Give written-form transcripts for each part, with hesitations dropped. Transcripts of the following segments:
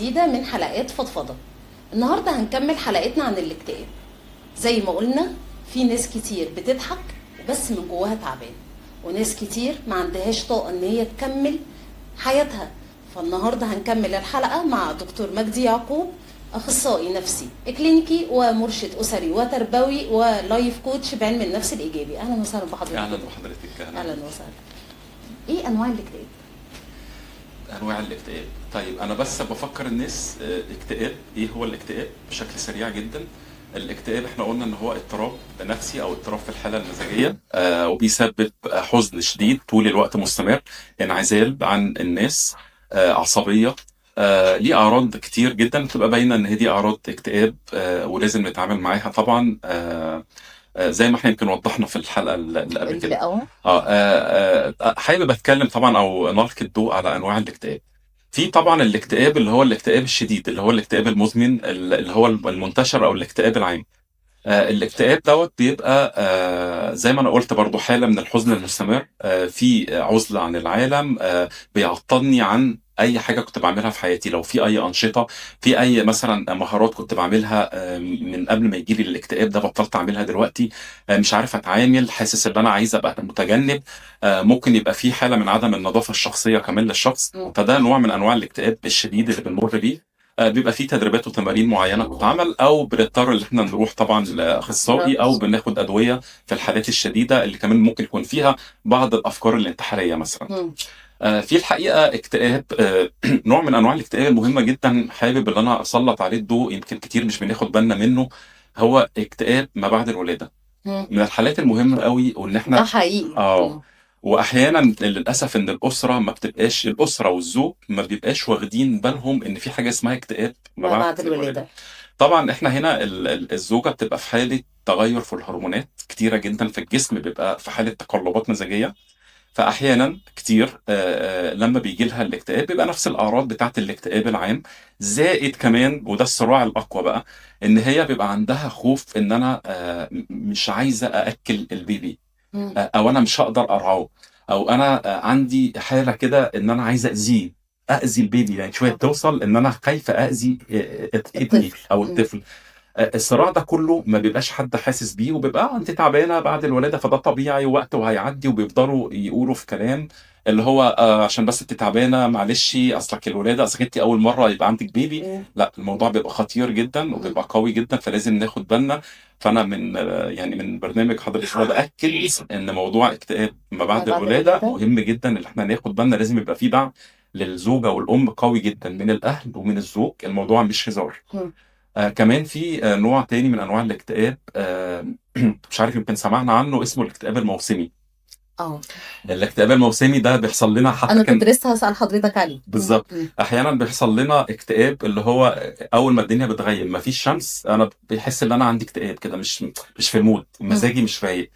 جديدة من حلقات فضفضة. النهاردة هنكمل حلقتنا عن الاكتئاب. زي ما قلنا، في ناس كتير بتضحك بس من جواها تعبان، وناس كتير ما عندهاش طاقة ان هي تكمل حياتها. فالنهاردة هنكمل الحلقة مع دكتور مجدي يعقوب، اخصائي نفسي كلينيكي ومرشد اسري وتربوي ولايف كوتش بعلم النفس الايجابي. اهلا وسهلا بحضرتك. اهلا بحضرتك. اهلا وسهلا. ايه انواع الاكتئاب؟ انواع الاكتئاب، طيب انا بس بفكر الناس اكتئاب ايه هو الاكتئاب بشكل سريع جدا. الاكتئاب احنا قلنا ان هو اضطراب نفسي او اضطراب في الحاله المزاجيه، وبيسبب حزن شديد طول الوقت مستمر، انعزال عن الناس، عصبيه، ليه اعراض كتير جدا بتبقى باينه ان هي دي اعراض اكتئاب، ولازم نتعامل معاها طبعا. زي ما احنا يمكن وضحنا في الحلقه اللي قبل كده. حابب اتكلم طبعا او نلقي الضوء على انواع الاكتئاب. في طبعا الاكتئاب اللي هو الاكتئاب الشديد، اللي هو الاكتئاب المزمن، اللي هو المنتشر، او الاكتئاب العام. الاكتئاب دوت بيبقى زي ما انا قلت برضو حالة من الحزن المستمر، في عزلة عن العالم، بيعطلني عن اي حاجة كنت بعملها في حياتي. لو في اي انشطة، في اي مثلا مهارات كنت بعملها من قبل ما يجيلي الاكتئاب ده، بطلت اعملها دلوقتي. مش عارف اتعامل، حاسس ان انا عايز ابقى متجنب. ممكن يبقى في حالة من عدم النظافة الشخصية كمان للشخص. فده نوع من انواع الاكتئاب الشديد اللي بنمر بيه. بيبقى فيه تدريبات وتمارين معينه بتتعمل، او بنضطر ان احنا نروح طبعا لاخصائي، او بناخد ادويه في الحالات الشديده اللي كمان ممكن يكون فيها بعض الافكار الانتحاريه مثلا. في الحقيقه اكتئاب، نوع من انواع الاكتئاب المهمه جدا، حابب ان انا اسلط عليه الضوء، يمكن كتير مش بناخد بالنا منه. هو اكتئاب ما بعد الولاده، من الحالات المهمه قوي، وان ده احنا حقيقي. واحيانا للاسف ان الاسره ما بتبقاش، الاسره والزوج ما بيبقاش واخدين بالهم ان في حاجه اسمها اكتئاب ما ما بعد بعد الولاده. الولادة. طبعا احنا هنا الزوجه بتبقى في حاله تغير في الهرمونات كتيره جدا في الجسم، بيبقى في حاله تقلبات مزاجيه. فاحيانا كتير لما بيجي لها الاكتئاب بيبقى نفس الاعراض بتاعت الاكتئاب العام، زائد كمان، وده الصراع الاقوى بقى، ان هي بيبقى عندها خوف ان انا مش عايزه ااكل البيبي، او انا مش هقدر ارعاه، او انا عندي حاله كده ان انا عايز اذي البيبي، يعني شويه توصل ان انا خايفه اذي ابني الطفل. او الطفل. الصراع ده كله ما بيبقاش حد حاسس بيه، وبيبقى انت تعبانه بعد الولاده، فده طبيعي، وقت وهيعدي، وبيفضلوا يقولوا في كلام اللي هو عشان بس انت تعبانه، معلش اصلك الولاده، اصلك انت اول مره يبقى عندك بيبي. لا، الموضوع بيبقى خطير جدا وبيبقى قوي جدا، فلازم ناخد بالنا. فانا من يعني من برنامج حضرتك أنا باكد ان موضوع اكتئاب ما بعد الولاده مهم جدا، ان احنا ناخد بالنا، لازم يبقى في دعم للزوجه والام قوي جدا من الاهل ومن الزوج. الموضوع مش هزار. كمان في نوع تاني من انواع الاكتئاب، مش عارف يمكن سمعنا عنه، اسمه الاكتئاب الموسمي. اه الاكتئاب الموسمي ده بيحصل لنا حتى انا كنت لسه هسأل حضرتك عليه. بالظبط. احيانا بيحصل لنا اكتئاب اللي هو اول ما الدنيا بتغيم، مفيش شمس، انا بحس ان انا عندي اكتئاب كده، مش في المود، مزاجي مش رايق.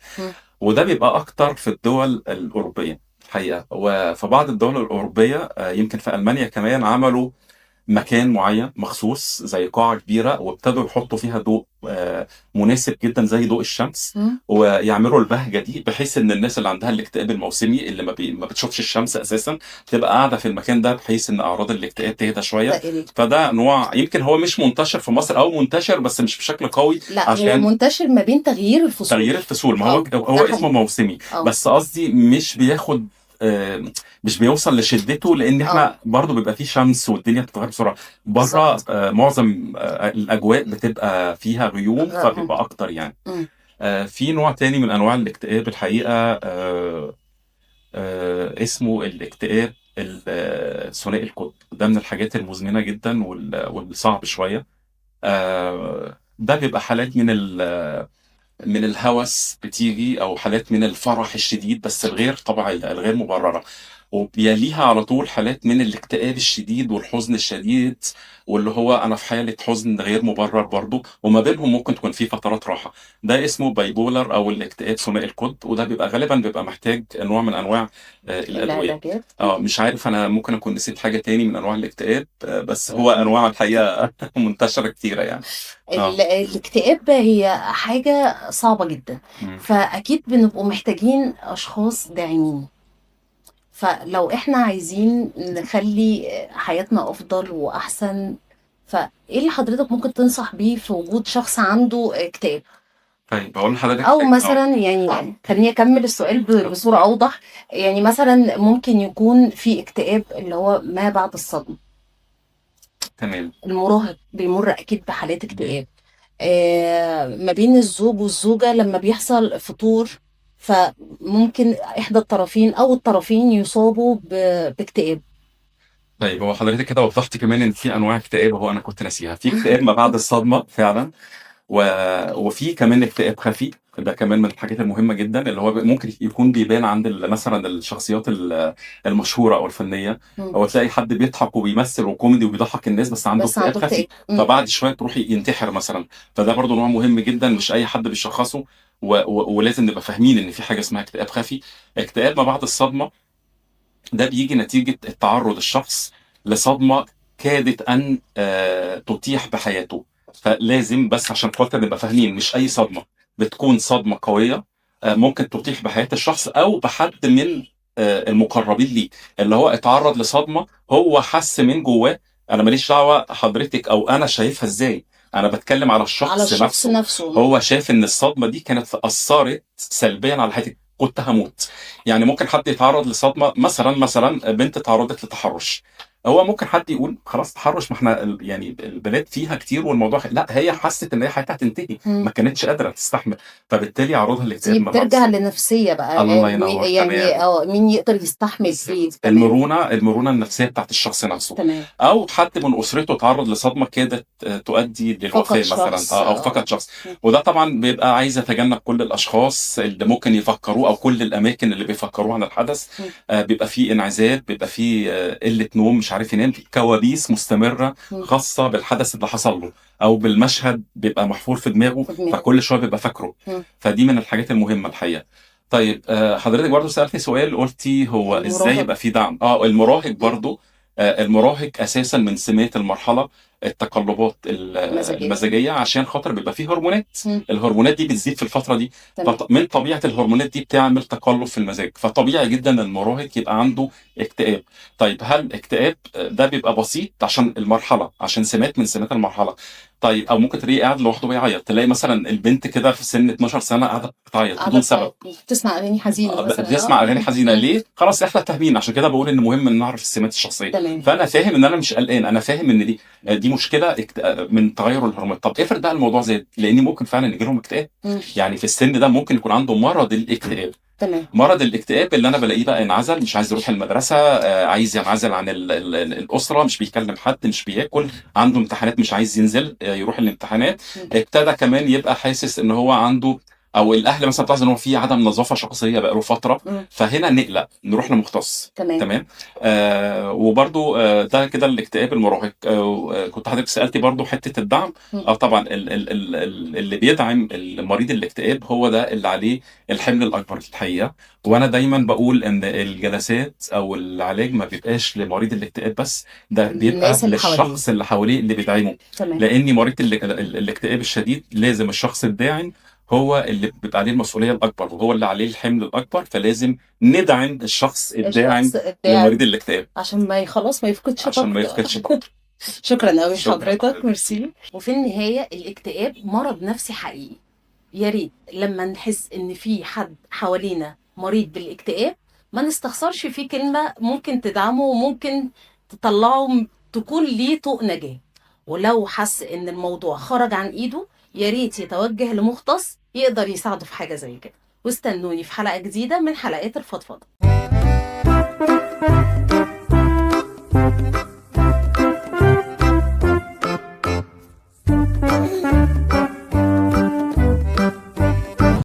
وده بيبقى اكتر في الدول الاوروبيه الحقيقه. وفي بعض الدول الاوروبيه، يمكن في المانيا كمان، عملوا مكان معين مخصوص زي قاعة كبيرة، وابتدوا يحطوا فيها ضوء مناسب جدا زي ضوء الشمس، ويعملوا البهجة دي، بحيث ان الناس اللي عندها الاكتئاب الموسمي، اللي ما بتشوفش الشمس اساسا، تبقى قاعدة في المكان ده، بحيث ان اعراض الاكتئاب تهدى شوية. فده نوع يمكن هو مش منتشر في مصر، او منتشر بس مش بشكل قوي، لا، عشان هو منتشر ما بين تغيير الفصول. تغيير الفصول. ما هو اسمه موسمي، بس قصدي مش بياخد مش بيوصل لشدته، لان احنا برضو بيبقى فيه شمس والدنيا بتتغير بسرعه. بره معظم الاجواء بتبقى فيها غيوم، فبيبقى اكتر يعني. في نوع تاني من انواع الاكتئاب الحقيقه، اسمه الاكتئاب ثنائي القطب. ده من الحاجات المزمنه جدا والصعب شويه. ده بيبقى حالات من الهوس بتيجي، او حالات من الفرح الشديد بس الغير طبيعيه، الغير مبرره، وبيليها على طول حالات من الاكتئاب الشديد والحزن الشديد، واللي هو انا في حاله حزن غير مبرر برضه، وما بينهم ممكن تكون في فترات راحه. ده اسمه بايبولر او الاكتئاب ثنائي القطب، وده بيبقى غالبا محتاج نوع من انواع الادويه. مش عارف، انا ممكن اكون نسيت حاجه تاني من انواع الاكتئاب، بس هو انواع الحقيقه منتشره كتيره يعني. الاكتئاب هي حاجة صعبة جدا، فأكيد بنبقوا محتاجين أشخاص داعمين. فلو احنا عايزين نخلي حياتنا افضل واحسن، فايه اللي حضرتك ممكن تنصح بيه في وجود شخص عنده اكتئاب؟ طيب هقول لحضرتك او حاجه. مثلا يعني خليني اكمل السؤال بصورة اوضح. يعني مثلا ممكن يكون في اكتئاب اللي هو ما بعد الصدمة. تمام. المراهق بيمر اكيد بحالات اكتئاب. ما بين الزوج والزوجة لما بيحصل فتور، فممكن احدى الطرفين او الطرفين يصابوا باكتئاب. طيب هو حضرتك كده وضحت كمان ان في انواع اكتئاب، هو انا كنت ناسيها. في اكتئاب ما بعد الصدمه فعلا، و... وفي كمان اكتئاب خفي. ده كمان من الحاجات المهمه جدا، اللي هو ممكن يكون بيبان عند مثلا الشخصيات المشهوره او الفنيه. مم. او تلاقي حد بيضحك وبيمثل وكوميدي وبيضحك الناس بس عنده بس اكتئاب عنده خفي، اكتئاب. فبعد شويه تروح ينتحر مثلا. فده برضو نوع مهم جدا، مش اي حد بيشخصه. ولازم نبقى فاهمين ان في حاجه اسمها اكتئاب خفي. اكتئاب ما بعد الصدمه ده بيجي نتيجة التعرض الشخص لصدمة كادت أن تتيح بحياته. فلازم بس عشان خاطر نبقى فاهمين، مش أي صدمة بتكون صدمة قوية ممكن تتيح بحياة الشخص أو بحد من المقربين ليه. اللي هو اتعرض لصدمة، هو حس من جواه. أنا ماليش دعوة حضرتك أو أنا شايفها إزاي، أنا بتكلم على على الشخص الشخص نفسه. نفسه. هو شاف إن الصدمة دي كانت أثرت سلبيا على حياتي، كنت هموت. يعني ممكن حد يتعرض لصدمه، مثلا بنت تعرضت لتحرش. هو ممكن حد يقول خلاص تحرش، ما احنا يعني البنات فيها كتير والموضوع لا، هي حست ان هي حياتها هتنتهي، مم. ما كانتش قادره تستحمل، فبالتالي عرضها دي الاكتئاب ما بعد بترجع الصدمه. لنفسية بقى. الله ينور، يعني تمام. مين يقدر يستحمل فيه. تمام. المرونه النفسيه بتاعت الشخص نفسه. تمام. او حد من اسرته تعرض لصدمه كادت تؤدي فقد للوفاه مثلا، شخص. او فقد شخص. وده طبعا بيبقى عايز يتجنب كل الاشخاص اللي ممكن يفكروه او كل الاماكن اللي بيفكروه عن الحدث. بيبقى فيه انعزال، بيبقى فيه قله نوم، مش عارف ينام، في كوابيس مستمره خاصه بالحدث اللي حصل له، او بالمشهد بيبقى محفور في دماغه، فكل شويه بيبقى فاكره. فدي من الحاجات المهمه الحقيقه. طيب حضرتك برضو سألتني سؤال، قلتي هو ازاي المراهق. يبقى في دعم. المراهق برضو، المراهق اساسا من سمات المرحله التقلبات مزاجية. المزاجيه، عشان خاطر بيبقى فيه هرمونات. مم. الهرمونات دي بتزيد في الفتره دي، تمام. من طبيعه الهرمونات دي بتعمل تقلب في المزاج، فطبيعي جدا المراهق يبقى عنده اكتئاب. طيب هل اكتئاب ده بيبقى بسيط عشان المرحله، عشان سمات من سمات المرحله؟ طيب او ممكن تلاقيه قاعد لوحده بيعيط، تلاقي مثلا البنت كده في سن 12 سنه قاعده بتعيط بدون سبب، بتسمع اغاني حزينه مثلا. بتسمع اغاني حزينه ليه؟ خلاص احنا فاهمين. عشان كده بقول ان مهم ان نعرف السمات الشخصيه. تمام. فانا فاهم ان انا مش قلقان، انا فاهم ان دي مشكله من تغير الهرمونات. طب افرض بقى الموضوع زاد، لان ممكن فعلا يجي لهم اكتئاب. يعني في السن ده ممكن يكون عنده مرض الاكتئاب. تمام. مرض الاكتئاب اللي انا بلاقيه بقى انعزل، مش عايز يروح المدرسه، عايز ينعزل عن الاسره، مش بيكلم حد، مش بياكل، عنده امتحانات مش عايز ينزل يروح الامتحانات. ابتدى كمان يبقى حاسس ان هو عنده، او الاهل مثلا بتلاحظ ان هو في عدم نظافه شخصيه بقاله فتره. فهنا نقلق، نروح لمختص. تمام. وبرضو ده كده الاكتئاب المراهق. كنت حضرتك سالتي برضو حته الدعم. طبعا اللي بيدعم المريض الاكتئاب هو ده اللي عليه الحمل الاكبر الحقيقه. وانا دايما بقول ان الجلسات او العلاج ما بيبقاش لمريض الاكتئاب بس، ده بيبقى الناس اللي حواليه. للشخص اللي حواليه اللي بيدعمه. تمام. لان مريض الاكتئاب الشديد لازم الشخص الداعم هو اللي بيبقى عليه المسؤوليه الاكبر، وهو اللي عليه الحمل الاكبر. فلازم ندعم الشخص الداعم لمريض الاكتئاب عشان ما خلاص ما يفقدش عشان ما طاقته. يفقدش طاقته. شكرا قوي شكراً لحضرتك، حضرتك. ميرسي. وفي النهايه الاكتئاب مرض نفسي حقيقي. يا ريت لما نحس ان في حد حوالينا مريض بالاكتئاب ما نستخسرش فيه كلمه ممكن تدعمه وممكن تطلعه تكون ليه طوق نجاه. ولو حس ان الموضوع خرج عن ايده، يا ريت يتوجه لمختص يقدر يساعده في حاجه زي كده. واستنوني في حلقه جديده من حلقات الفضفضه.